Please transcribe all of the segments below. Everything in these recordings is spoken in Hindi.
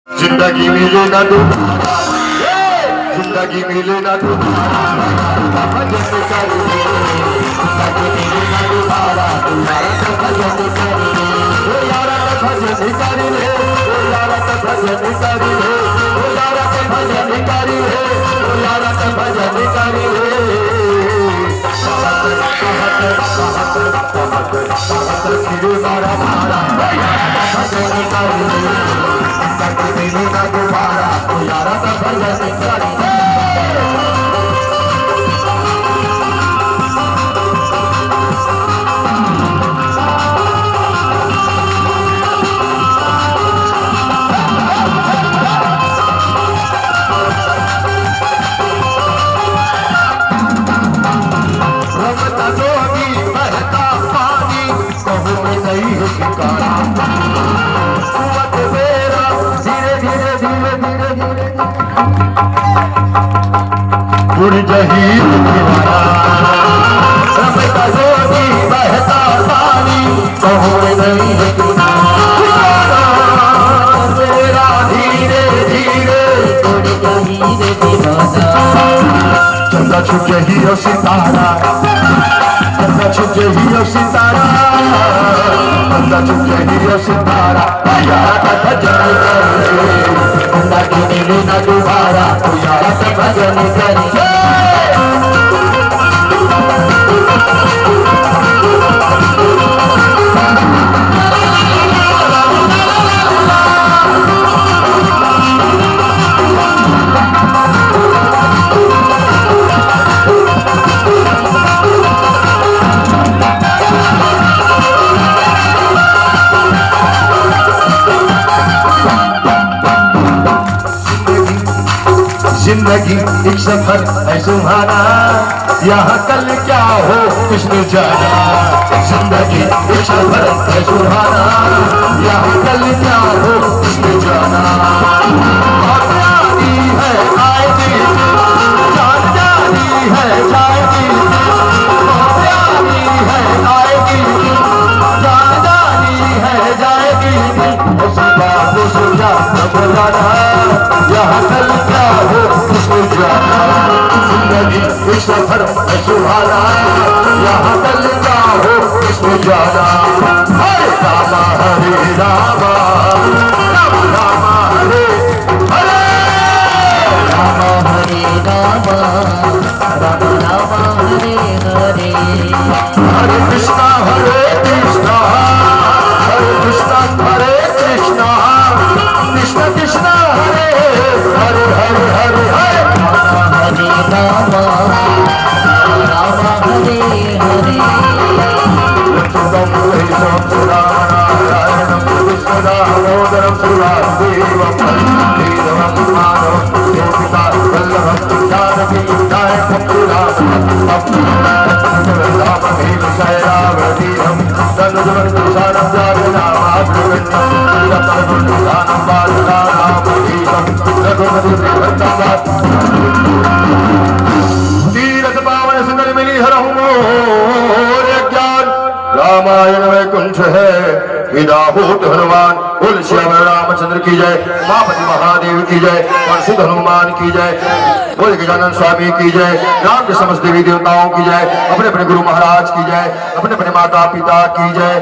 जिंदगी मिले ना दोबारा, जिंदगी मिले ना दोबारा, भजन करे, जिंदगी मिले ना दोबारा, भजन करे, ओ यारा का भजन करे, ओ यारा का भजन करे, ओ यारा का भजन करे, ओ यारा का भजन करे। फिर मारा मारा भजन करे, जिंदगी ना दोबारा, तो यारा का भजन करे। रमता जोगी बहता पानी, कहूँ में नहीं है ठिकाना, कुवत मेरा धीरे धीरे धीरे धीरे धीरे जुड़ जही दीवाना। रमता जोगी बहता पानी, कहूँ में नहीं है ठिकाना, मेरा धीरे धीरे जुड़ जही दीवाना। चंदा छुटे ही हो सितारा, चंदा छुटे ही हो सितारा, चंदा छुटे ही हो सितारा, यारा का भजन करे, जिंदगी मिले ना दोबारा, यारा का भजन करे। जिंदगी एक सफर है सुहाना, यहाँ कल क्या हो किसने जाना। जिंदगी एक सफर है सुहाना, यहाँ कल क्या हो किसने जाना। जानी है आएगी, जान जानी है जाएगी, जानी है आएगी, जान जानी है जाएगी। उसी बात को सोचा न बुलाना, यहाँ कल क्या हो किसने जाना। जिंदगी एक सफर है सुहाना, यहाँ कल क्या हो किसने जाना। हरे रामा हरे रामा, राम रामा हरे हरे, रामा हरे रामा, राम रामा हरे हरे। हरे कृष्णा हरे कृष्णा, हरे कृष्णा हरे कृष्णा, कृष्ण कृष्ण हरे हरे हरे हरे हरे। हरे रामा रामा हरे हरे। नारायणं विष्णुदामोदरं सुरादेवं वन्देहं माधवं गोपिका वल्लभं जानकी नायकं राममेव शैरावतीरं तनुजवन्दुषाणं जागनामाद्रिवन्नं नीलकण्ठं बालकानामधीतं तीरथ पावन सुंदर मिली हरहु मोर ज्ञान। रामायण वैकुंठ है हिदाहूत हनुमान, बोल श्याम रामचंद्र की जय, उमापति महादेव की जय, परशुद्ध हनुमान की जय, बोल गजानन स्वामी की जय, राम के समस्त देवी देवताओं की जय, अपने अपने गुरु महाराज की जय, अपने अपने माता पिता की जय।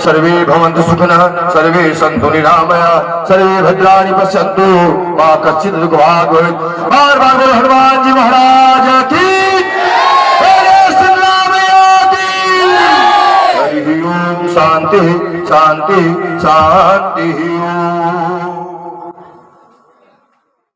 सर्वे भवन्तु सुखिनः, सर्वे सन्तु निरामया, सर्वे भद्राणि पश्यन्तु मा कश्चित् दुःखभाग् भवेत्। बार बार बोल हनुमान जी महाराज की, हरि ओम। शांति शांति शांति ओम।